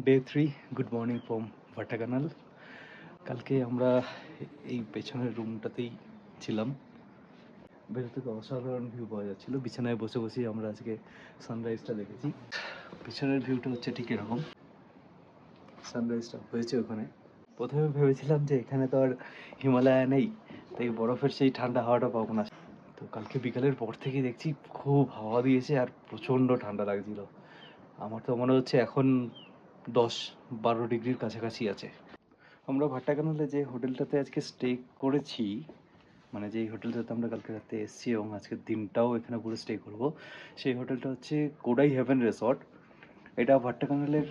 Day 3 good morning from ভাটাকানাল। কালকে আমরা এই পেছনের রুমটাতেই ছিলাম। ভেতর থেকে অসাধারণ ভিউ পাওয়া যাচ্ছিল। বিছানায় বসে বসেই আমরা আজকে সানরাইজটা দেখেছি। পেছনের ভিউটা হচ্ছে ঠিক এরকম। সানরাইজটা হয়েছে ওখানে। প্রথমে ভেবেছিলাম যে এখানে তো আর হিমালয় নেই, তাই বরফের সেই ঠান্ডা হাওয়াটা পাবো না। তো কালকে বিকালের পর থেকে দেখছি খুব হাওয়া দিয়েছে আর প্রচণ্ড ঠান্ডা লাগছিল। আমার তো মনে হচ্ছে এখন 10-12 ডিগ্রির কাছাকাছি আছে। আমরা ভাটাকানালে যে হোটেলটাতে আজকে স্টে করেছি, মানে যেই হোটেলটাতে আমরা কালকে রাতে এসেছি এবং আজকের দিনটাও এখানে পুরো স্টে করব, সেই হোটেলটা হচ্ছে কোডাই হেভেন রিসর্ট। এটা ভাট্টাকানালের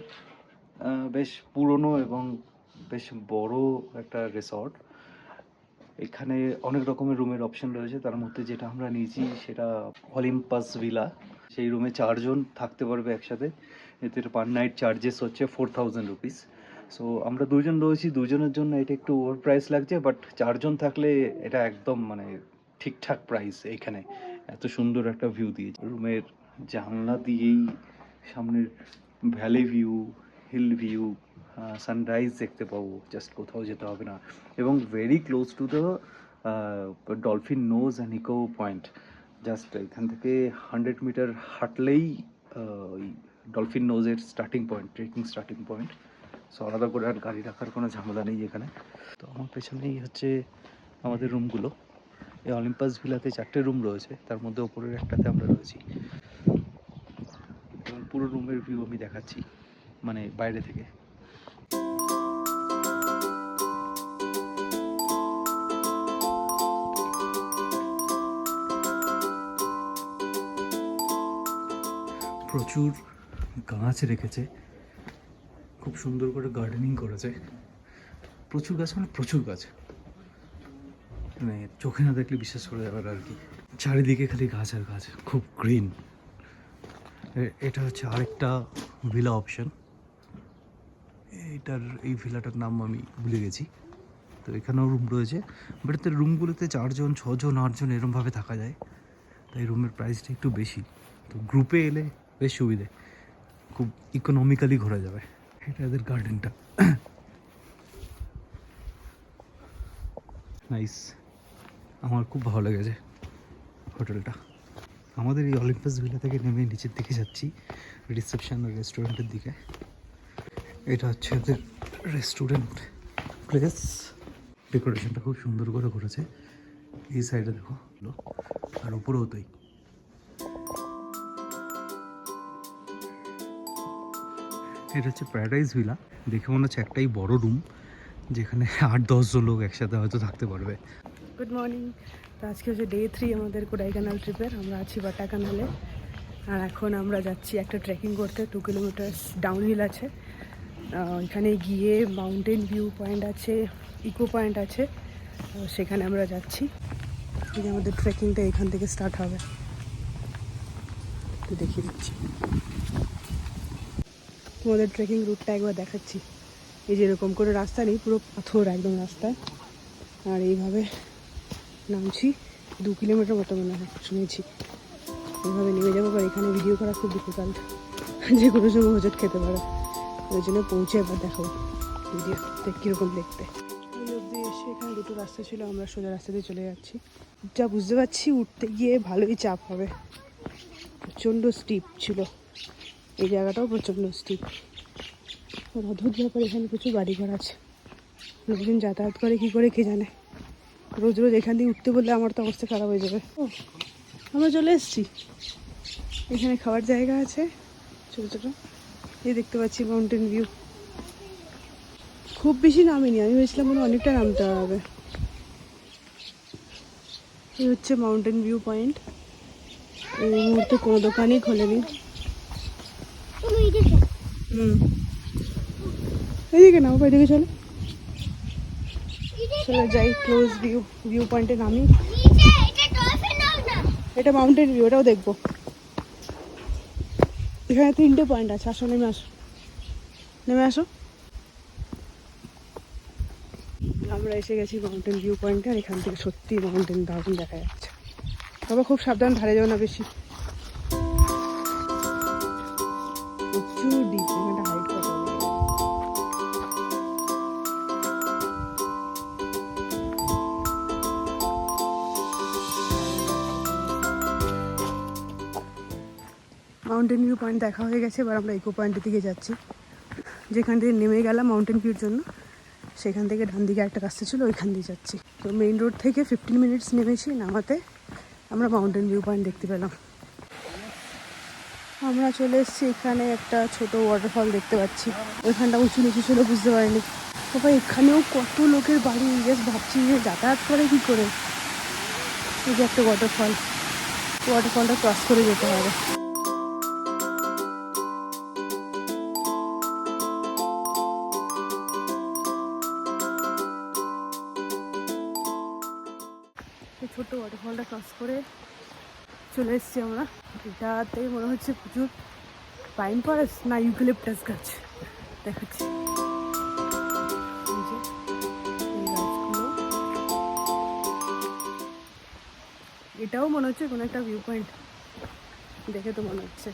বেশ পুরনো এবং বেশ বড় একটা রিসর্ট। এখানে অনেক রকমের রুমের অপশন রয়েছে, তার মধ্যে যেটা আমরা নিয়েছি সেটা অলিম্পাস ভিলা। সেই রুমে 4 জন থাকতে পারবে একসাথে। এতে পার নাইট চার্জেস হচ্ছে 4000 রুপিস। সো আমরা 2 জন রয়েছি, 2 জনের জন্য এটা একটু ওভার প্রাইস লাগছে, বাট 4 জন থাকলে এটা একদম মানে ঠিকঠাক প্রাইস। এইখানে এত সুন্দর একটা ভিউ দিয়েছে রুমের জানলা দিয়েই, সামনের valley view, hill view, sunrise দেখতে পাবো, জাস্ট কোথাও যেতে হবে না। এবং very close to the dolphin nose and echo point. Just এখান থেকে 100 মিটার হাঁটলেই ওই ডলফিন নোজের starting point, trekking starting point. So আলাদা করে আর গাড়ি রাখার কোনো ঝামেলা নেই এখানে। তো আমার পেছনেই হচ্ছে আমাদের রুমগুলো। এই অলিম্পাস ভিলাতে 4টে রুম রয়েছে, তার মধ্যে ওপরের একটাতে আমরা রয়েছি। এবং পুরো রুমের ভিউ আমি দেখাচ্ছি মানে বাইরে থেকে। প্রচুর গাছ রেখেছে, খুব সুন্দর করে গার্ডেনিং করেছে। প্রচুর গাছ মানে প্রচুর গাছ, মানে চোখে না দেখলে বিশ্বাস করে যাবে আর কি। চারিদিকে খালি গাছ আর গাছ, খুব গ্রিন। এটা হচ্ছে আরেকটা ভিলা অপশন। এই ভিলাটার নাম আমি ভুলে গেছি। তো এখানেও রুম রয়েছে, বাট এতে রুমগুলোতে 4 জন 6 জন 8 জন এরমভাবে থাকা যায়, তাই রুমের প্রাইসটা একটু বেশি। তো গ্রুপে এলে বেশ সুবিধে, খুব ইকোনমিক্যালি ঘোরা যাবে। এটা এদের গার্ডেনটা নাইস, আমার খুব ভালো লেগেছে হোটেলটা। আমাদের এই অলিম্পাস ভিলা থেকে নেমে নিচের দিকে যাচ্ছি রিসেপশন আর রেস্টুরেন্টের দিকে। এটা হচ্ছে ওদের রেস্টুরেন্ট প্লেস। ডেকোরেশনটা খুব সুন্দর করে করেছে। এই সাইডে দেখো, আর উপরেও তাই। এটা হচ্ছে প্যারাডাইস ভিলা। দেখে মনে হচ্ছে একটাই বড় রুম, যেখানে 8-10 জন লোক একসাথে হয়তো থাকতে পারবে। Good morning. তো আজকে হচ্ছে ডে 3 আমাদের কোডাইকানাল ট্রিপের। আমরা আছি ভাটাকানালে, আর এখন আমরা যাচ্ছি একটা ট্রেকিং করতে। 2 কিলোমিটার্স ডাউনহিল আছে। এখানে গিয়ে মাউন্টেন ভিউ পয়েন্ট আছে, ইকো পয়েন্ট আছে, সেখানে আমরা যাচ্ছি। এই যে আমাদের ট্রেকিংটা এখান থেকে স্টার্ট হবে, তো দেখিয়ে দিচ্ছি তোমাদের ট্রেকিং রুটটা একবার দেখাচ্ছি। এই যে এরকম করে রাস্তা নেই, পুরো পাথর একদম রাস্তায়, আর এইভাবে নামছি। 2 কিলোমিটার মতো মনে হয় শুনেছি। এইভাবে নেমে যাবো, আর এখানে ভিডিও করা খুব ডিফিকাল্ট, যে কোনো সময় হোঁচট খেতে পারে। ওই জন্য পৌঁছে একবার দেখাবো ভিডিওতে কীরকম দেখতে। ওই অবধি এসে এখানে 2টো রাস্তা ছিল, আমরা সোজা রাস্তা দিয়ে চলে যাচ্ছি। যা বুঝতে পারছি উঠতে গিয়ে ভালোই চাপ হবে, প্রচণ্ড স্টিপ ছিল। এই জায়গাটাও প্রচণ্ড স্টিপ। আর অদ্ভুত ব্যাপার, এখানে প্রচুর বাড়ি ঘর আছে, লোকজন যাতায়াত করে কী করে কে জানে। রোজ রোজ এখান দিয়ে উঠতে বললে আমার তো অবস্থা খারাপ হয়ে যাবে। ও, আমরা চলে এসেছি। এখানে খাওয়ার জায়গা আছে ছোটো ছোটো। এই দেখতে পাচ্ছি মাউন্টেন ভিউ। খুব বেশি নামিনি, আমি ভেবেছিলাম মনে অনেকটা নামতে হবে। এই হচ্ছে মাউন্টেন ভিউ পয়েন্ট। এই মুহূর্তে কোনো দোকানই খোলেনি। এইদিকে নাও, এদিকে চলো, চলে যাই ক্লোজ ভিউ পয়েন্টে নামি। এটা মাউন্টেন ভিউ, এটাও দেখবো। এখানে 3টে পয়েন্ট আছে, আসো নেমে আসো, নেমে আসো। আমরা এসে গেছি মাউন্টেন ভিউ পয়েন্টে, আর এখান থেকে সত্যি মাউন্টেন দারুণ দেখা যাচ্ছে। তবে খুব সাবধান, ধারে যাও না বেশি, প্রচুর ডিপ, এখানটা হাইট কত। মাউন্টেন ভিউ পয়েন্ট দেখা হয়ে গেছে, এবার আমরা ইকো পয়েন্টের দিকে যাচ্ছি। যেখান থেকে নেমে গেলাম মাউন্টেন ভিউর জন্য, সেখান থেকে ডান দিকে একটা রাস্তা ছিল, ওইখান দিয়ে যাচ্ছি। তো মেইন রোড থেকে 15 মিনিটস নেমেছি, নামাতে আমরা মাউন্টেন ভিউ পয়েন্ট দেখতে পেলাম। আমরা চলে এসেছি, এখানে একটা ছোট ওয়াটারফল দেখতে পাচ্ছি। ওইখানটা উঁচু নিচু ছিল, বুঝতে পারিনি। তবে এখানেও কত লোকের বাড়ি, জাস্ট ভাবছি যে যাতায়াত করে কী করে। এই যে একটা ওয়াটারফলটা ক্রস করে যেতে হবে। ছোট্ট ওয়াটারফলটা ক্রস করে চলে এসেছি আমরা। এটাতে মনে হচ্ছে প্রচুর পাইন ফরেস্ট না ইউক্যালিপটাস গাছ দেখাচ্ছি। এই যে এই গাছগুলো, এটাও মনে হচ্ছে কোনো একটা ভিউ পয়েন্ট, দেখে তো মনে হচ্ছে।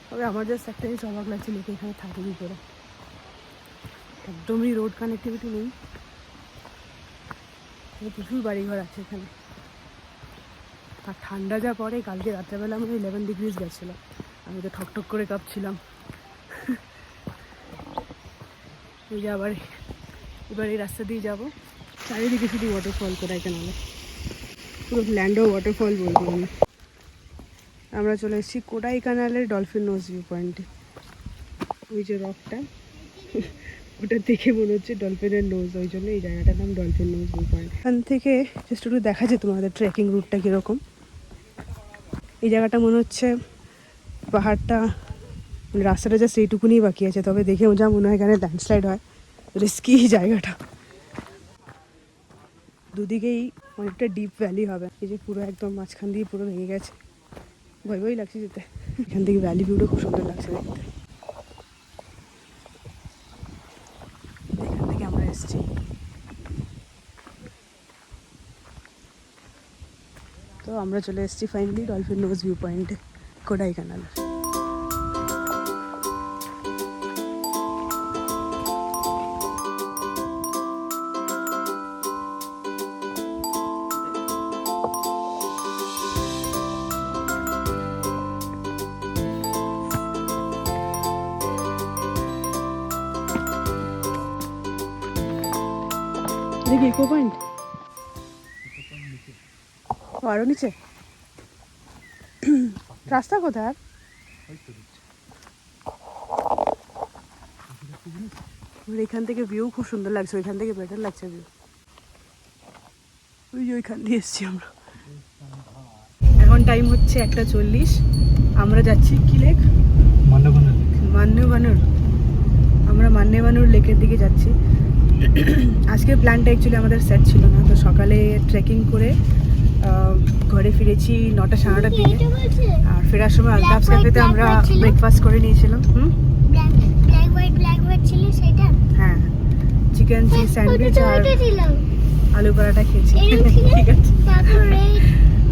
তবে আমার জাস্ট একটা জিনিস অবাক লাগছে, লোকে এখানে থাকে কী করে, একদমই রোড কানেক্টিভিটি নেই। প্রচুর বাড়িঘর আছে এখানে। আর ঠান্ডা যা পড়ে, কালকে রাত্রেবেলা আমাদের 11 ডিগ্রিজ গেছিলো, আমি তো ঠকঠক করে কাঁপছিলাম। এই যে এবার এই রাস্তা দিয়ে যাবো, চারিদিকে শুধু ওয়াটারফল কোডাইকানালে, পুরো ল্যান্ড অফ ওয়াটারফল বলবো আমি। আমরা চলে এসেছি কোডাইকানালের ডলফিন নোজ ভিউ পয়েন্টে। ওই যে রকটা, ওটা দেখে মনে হচ্ছে ডলফিনের নোজ, ওই জন্য এই জায়গাটার নাম ডলফিন নোজ ভিউ পয়েন্ট। এখান থেকে জাস্ট একটু দেখা যায় তোমাদের ট্রেকিং রুটটা কীরকম। এই জায়গাটা মনে হচ্ছে পাহাড়টা, রাস্তাটা জাস্ট এইটুকুনি বাকি আছে। তবে দেখে যা মনে হয় এখানে ল্যান্ডস্লাইড হয়, রিস্কি জায়গাটা। দুদিকেই অনেকটা ডিপ ভ্যালি হবে। এই যে পুরো একদম মাঝখান দিয়ে পুরো ভেঙে গেছে, ভয় লাগছে যেতে। এখান থেকে ভ্যালি ভিউটা খুব সুন্দর লাগছে দেখতে। এখান থেকে আমরা এসেছি। তো আমরা চলে এসেছি ফাইনালি ডলফিন নোজ ভিউ পয়েন্টে, কোডাইকানাল। দেখি ইকো পয়েন্ট আরো নিচে। রাস্তা কোথায়? এখান থেকে ভিউ খুব সুন্দর লাগছে, ওইখান থেকে বেটার লাগছে ভিউ। ওই যে ওইখান দিয়ে এসছি আমরা। এখন টাইম হচ্ছে 1:40। আমরা যাচ্ছি কি লেক? মান্যবানুর। আমরা মান্যবানুর লেকের দিকে যাচ্ছি। আজকের প্ল্যানটা অ্যাকচুয়ালি আমাদের সেট ছিল না, তো সকালে ট্রেকিং করে ঘরে ফিরেছি 9টা সাড়ে 9টার দিকে। আর ফেরার সময় আলতাফস ক্যাফেতে আমরা ব্রেকফাস্ট করে নিয়েছিলাম। হ্যাঁ, চিকেন চিজ স্যান্ডউইচ আর আলু পরাঠা খেয়েছি। ঠিক আছে,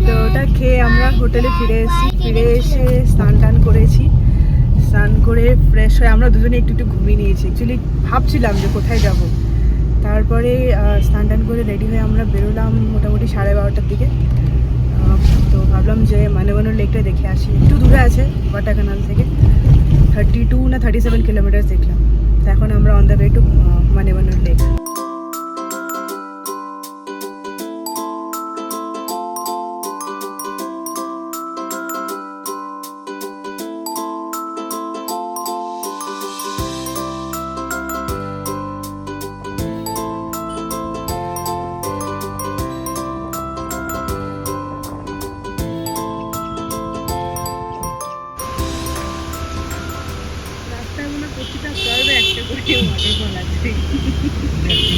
তো ওটা খেয়ে আমরা হোটেলে ফিরে এসে স্নান টান করেছি। স্নান করে ফ্রেশ হয়ে আমরা দুজনে একটু ঘুমিয়ে নিয়েছি। অ্যাকচুয়ালি ভাবছিলাম যে কোথায় যাব। তারপরে স্নান টান করে রেডি হয়ে আমরা বেরোলাম মোটামুটি 12:30টার দিকে। তো ভাবলাম যে মান্যবানুর লেকটা দেখে আসি, একটু দূরে আছে কোডাইকানাল থেকে, 32 না 37 কিলোমিটার দেখলাম। তো এখন আমরা on the way to Mannavanur lake.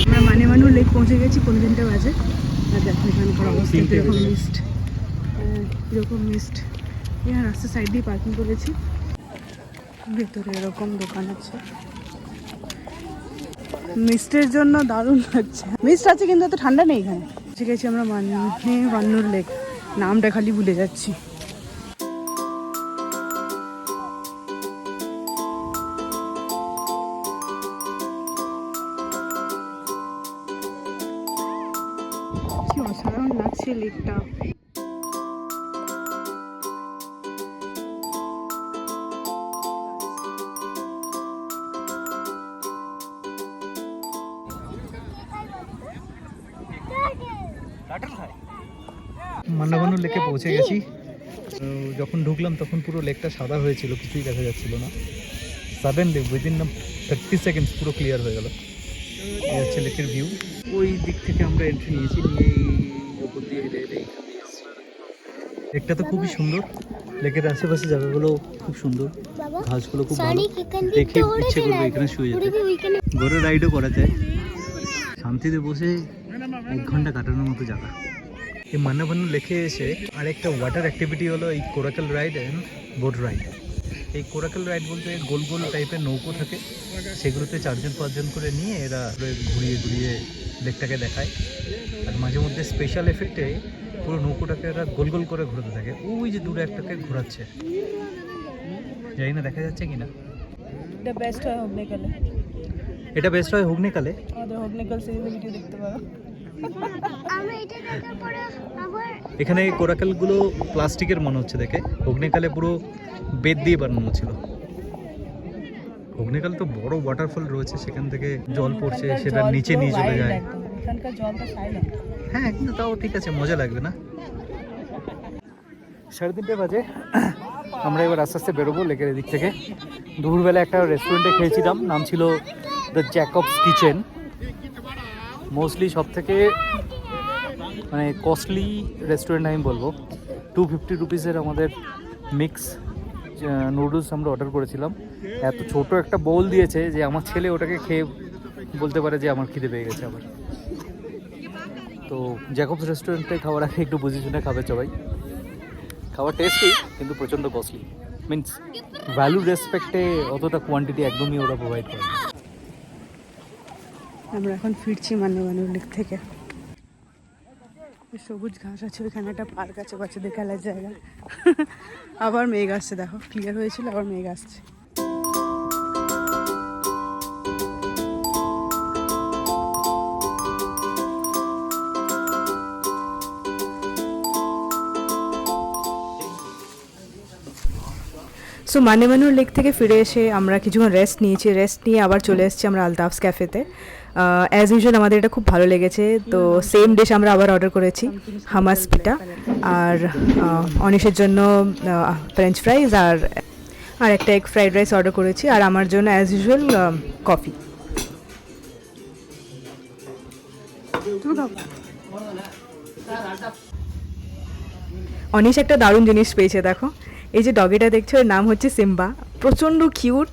আমরা মান্যবানুর লেক পৌঁছে গেছি 3:15 বাজে। আর দেখো এখানকার অবস্থা কীরকম মিস্ট। এখানে রাস্তার সাইড দিয়ে পার্কিং করেছি। ভেতরে এরকম দোকান আছে। মিস্টের জন্য দারুণ লাগছে। মিস্ট আছে কিন্তু এত ঠান্ডা নেই এখানে। পৌঁছে গেছি আমরা মান্যবানুর লেক, নামটা খালি ভুলে যাচ্ছি। কি অসাধারণ লাগছে লেকটা। মান্নাভানু লেকে পৌঁছে গেছি। যখন ঢুকলাম তখন পুরো লেকটা সাদা হয়েছিল, কিছুই দেখা যাচ্ছিল না। সাডেনলি উইদিন 30 সেকেন্ডস পুরো ক্লিয়ার হয়ে গেল। এই হচ্ছে লেকের ভিউ। ওই দিক থেকে আমরা এন্ট্রি নিয়েছি, নিয়ে এই ওপর দিয়ে হেঁটে হেঁটে এইখানে এসেছি। লেকটা তো খুবই সুন্দর, লেকের আশেপাশে জায়গাগুলো খুব সুন্দর, ঘাসগুলো খুব ভালো, দেখে ইচ্ছে করবে এখানে শুয়ে যেতে। ঘোড়া রাইডও করা যায়, শান্তিতে বসে 1 ঘন্টা কাটানোর মতো জায়গা। এই মান্নাভানু লেকে এসে আরেকটা ওয়াটার অ্যাক্টিভিটি হলো এই কোরাকেল রাইড অ্যান্ড বোট রাইড। এই কোরাকেল রাইড বলতে গোল গোল টাইপের নৌকো থাকে, সেগুলোতে 4-5 জন করে নিয়ে এরা ঘুরিয়ে ঘুরিয়ে লেকটাকে দেখায়। আর মাঝে মধ্যে স্পেশাল এফেক্টে পুরো নৌকোটাকে এরা গোল গোল করে ঘোরাতে থাকে। ওই যে দূরে একটাকে ঘোরাচ্ছে, জানি না দেখা যাচ্ছে কিনা। এটা বেস্ট হয় হগনেকালে। এটা বেস্ট হয় হুগনেকালে। আমাদের হগনেকাল সিরিজের ভিডিও দেখতে পারো। আমরা এটা দেখার পরে আবার এখানে কোরাকেলগুলো প্লাস্টিকের মনে হচ্ছে দেখে, হুগনেকালে পুরো বেত দিয়ে বানানো ছিল। হুগনেকাল তো বড় ওয়াটারফল রয়েছে, সেখান থেকে জল পড়ছে, সেটা নিচে নিয়ে চলে যায়। এখানকার জলটা সাইলেন্ট। হ্যাঁ, কিন্তু তাও ঠিক আছে, মজা লাগবে না? 3:30 বাজে, আমরা এবার আস্তে আস্তে বেরোবো লেকের এদিক থেকে। দুপুরবেলা একটা রেস্টুরেন্টে খেয়েছিলাম, নাম ছিল দ্য জ্যাকবস কিচেন। মোস্টলি সব থেকে মানে কস্টলি রেস্টুরেন্ট আমি বলবো। 250 রুপিসের আমাদের মিক্স নুডলস আমরা অর্ডার করেছিলাম। এত ছোট একটা বোল দিয়েছে যে আমার ছেলে ওটাকে খেয়ে বলতে পারে যে আমার খিদে পেয়ে গেছে আবার। তো জ্যাকবস রেস্টুরেন্টে খাওয়ার আগে একটু বুঝে শুনে খাবে সবাই। খাবার টেস্টি কিন্তু প্রচণ্ড কস্টলি, মিনস ভ্যালু রেসপেক্টে অতটা কোয়ান্টিটি একদমই ওরা প্রোভাইড করে না। আমরা এখন ফিরছি মান্নাভানুর লেক থেকে। সবুজ ঘাস আছে, ওইখানে একটা পার্ক আছে, বাচ্চাদের খেলার জায়গা। আবার মেঘ আসছে, দেখো ক্লিয়ার হয়েছিল, আবার মেঘ আসছে। সো মান্নাভানুর লেক থেকে ফিরে এসে আমরা কিছুক্ষণ রেস্ট নিয়েছি, রেস্ট নিয়ে আবার চলে এসেছি আমরা আলতাফস ক্যাফেতে। অ্যাজ ইউজুয়াল আমাদের এটা খুব ভালো লেগেছে, তো সেম ডিশ আমরা আবার অর্ডার করেছি, হামাস পিটা, আর অনিশের জন্য ফ্রেঞ্চ ফ্রাইজ আর একটা এগ ফ্রাইড রাইস অর্ডার করেছি, আর আমার জন্য অ্যাজ ইউজুয়াল কফি। অনিশ একটা দারুণ জিনিস পেয়েছে, দেখো এই যে ডগিটা দেখছো, ওর নাম হচ্ছে সিম্বা, প্রচণ্ড কিউট।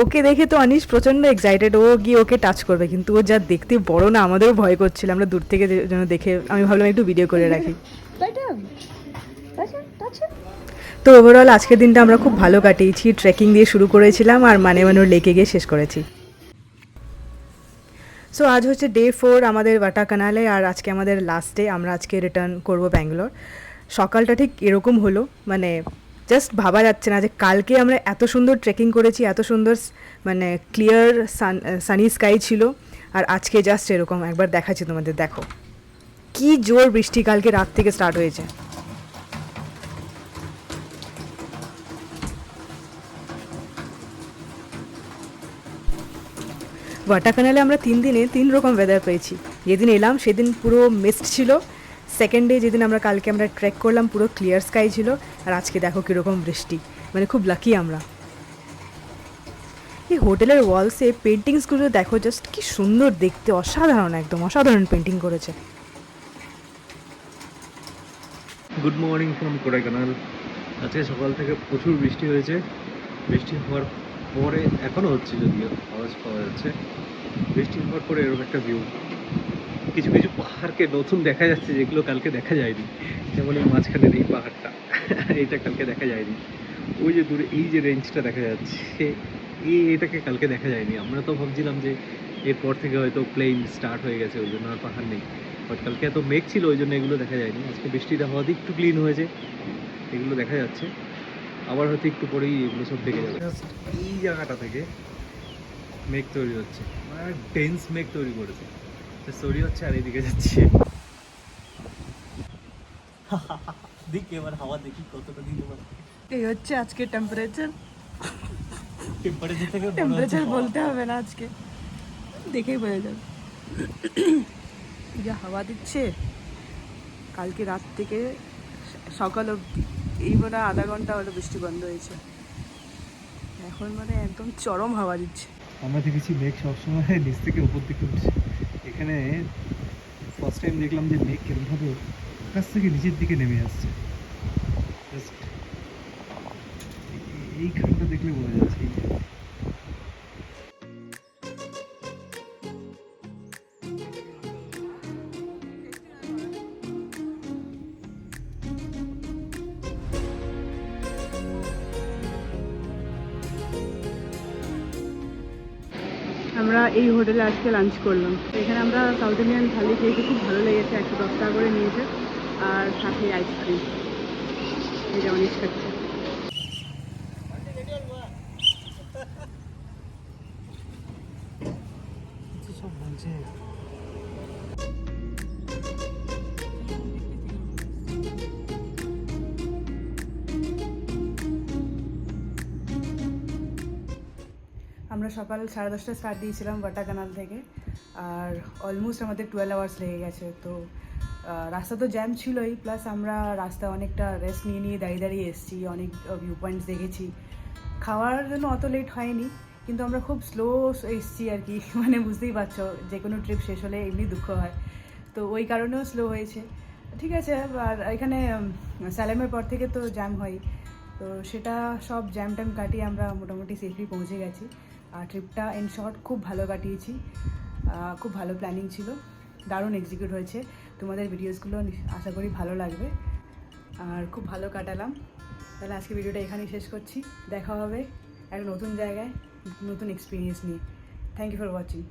ওকে দেখে তো অনিশ প্রচণ্ড এক্সাইটেড, ও গিয়ে ওকে টাচ করবে, কিন্তু ও যা দেখতে বড় না, আমাদেরও ভয় করছিল, আমরা দূর থেকে যেন দেখে আমি ভাবলাম একটু ভিডিও করে রাখি। তো ওভারঅল আজকের দিনটা আমরা খুব ভালো কাটিয়েছি, ট্রেকিং দিয়ে শুরু করেছিলাম আর মান্নাভানুর লেকে গিয়ে শেষ করেছি। সো আজ হচ্ছে ডে 4 আমাদের ভাটাকানালে, আর আজকে আমাদের লাস্ট ডে, আমরা আজকে রিটার্ন করব ব্যাঙ্গালোর। সকালটা ঠিক এরকম হলো, মানে জাস্ট ভাবা যাচ্ছে না যে কালকে আমরা এত সুন্দর ট্রেকিং করেছি, এত সুন্দর মানে ক্লিয়ার সানি স্কাই ছিল, আর আজকে জাস্ট এরকম। একবার দেখাচ্ছি তোমাদের, দেখো কি জোর বৃষ্টি কালকে রাত থেকে স্টার্ট হয়েছে। ভাটাকানালে আমরা 3 দিনে 3 রকম ওয়েদার পেয়েছি। যেদিন এলাম সেদিন পুরো মিস্ট ছিল, সেকেন্ড ডে যেদিন কালকে আমরা ট্রেক করলাম পুরো ক্লিয়ার স্কাই ছিল, আর আজকে দেখো কীরকম বৃষ্টি, মানে খুব লাকি আমরা। এই হোটেলের ওয়ালসে পেন্টিংসগুলো দেখো, জাস্ট কি সুন্দর দেখতে, অসাধারণ, একদম অসাধারণ পেন্টিং করেছে। Good morning from Kodaikanal. আজকে সকাল থেকে প্রচুর বৃষ্টি হয়েছে, বৃষ্টি হওয়ার পরে এখনও হচ্ছে, যদিও আওয়াজ পাওয়া যাচ্ছে। বৃষ্টি হওয়ার পরে এরকম একটা ভিউ, কিছু কিছু পাহাড়কে নতুন দেখা যাচ্ছে যেগুলো কালকে দেখা যায়নি, যেমন এই মাঝখানের এই পাহাড়টা, এইটা কালকে দেখা যায়নি। ওই যে দূরে এই যে রেঞ্জটা দেখা যাচ্ছে, এটাকে কালকে দেখা যায়নি। আমরা তো ভাবছিলাম যে এরপর থেকে হয়তো প্লেন স্টার্ট হয়ে গেছে, ওই জন্য আর পাহাড় নেই, বাট কালকে এত মেঘ ছিল ওই জন্য এগুলো দেখা যায়নি। আজকে বৃষ্টিটা হওয়াতে একটু ক্লিন হয়েছে, এগুলো দেখা যাচ্ছে। আবার হয়তো একটু পরেই এগুলো সব দেখে যাবে। এই জায়গাটা থেকে মেঘ তৈরি হচ্ছে, মানে ডেন্স মেঘ তৈরি করেছে, তৈরি হচ্ছে আর এইদিকে যাচ্ছে। দেখি এবার হাওয়া দেখি কতটা দিতে পারে। এই হচ্ছে আজকে টেম্পারেচার থেকে টেম্পারেচার বলতে হবে না, আজকে দেখেই বোঝা যাবে। যা হাওয়া দিচ্ছে, কালকে রাত থেকে সকাল অবধি এই মনে হয় আধা ঘন্টা হলো বৃষ্টি বন্ধ হয়েছে। এখন মানে একদম চরম হাওয়া দিচ্ছে। আমরা দেখেছি মেঘ সবসময় নিচ থেকে উপর দিকে উঠছে, এখানে ফার্স্ট টাইম দেখলাম যে মেঘ কেমনভাবে আকাশ থেকে নিচের দিকে নেমে আসছে। Just এইখানটা দেখলে বোঝা যাচ্ছে এই যে। আমরা এই হোটেলে আজকে লাঞ্চ করলাম। এখানে আমরা সাউথ ইন্ডিয়ান থালি খেয়েছি, খুব ভালো লেগেছে। 110 টাকা করে নিয়েছে, আর সাথে আইসক্রিম। এই যে অনিশ খাচ্ছে। সব বলছে আমরা সকাল 10:30 স্টার্ট দিয়েছিলাম ভাটা কানাল থেকে, আর অলমোস্ট আমাদের 12 আওয়ার্স লেগে গেছে। তো রাস্তা তো জ্যাম ছিলই, প্লাস আমরা রাস্তা অনেকটা রেস্ট নিয়ে নিয়ে দাঁড়িয়ে দাঁড়িয়ে এসেছি, অনেক ভিউ পয়েন্টস দেখেছি। খাওয়ার জন্য অত লেট হয়নি, কিন্তু আমরা খুব স্লো এসেছি আর কি। মানে বুঝতেই পারছো, যে কোনো ট্রিপ শেষ হলে এমনি দুঃখ হয়, তো ওই কারণেও স্লো হয়েছে। ঠিক আছে, আর এখানে স্যালেমের পর থেকে তো জ্যাম হয়, তো সেটা সব জ্যাম ট্যাম কাটিয়ে আমরা মোটামুটি সেফলি পৌঁছে গেছি। আর ট্রিপটা ইন শর্ট খুব ভালো কাটিয়েছি, খুব ভালো প্ল্যানিং ছিল, দারুণ এক্সিকিউট হয়েছে। তোমাদের ভিডিওসগুলো আশা করি ভালো লাগবে, আর খুব ভালো কাটালাম। তাহলে আজকে ভিডিওটা এখানেই শেষ করছি। দেখা হবে এক নতুন জায়গায় নতুন এক্সপিরিয়েন্স নিয়ে। Thank you for watching.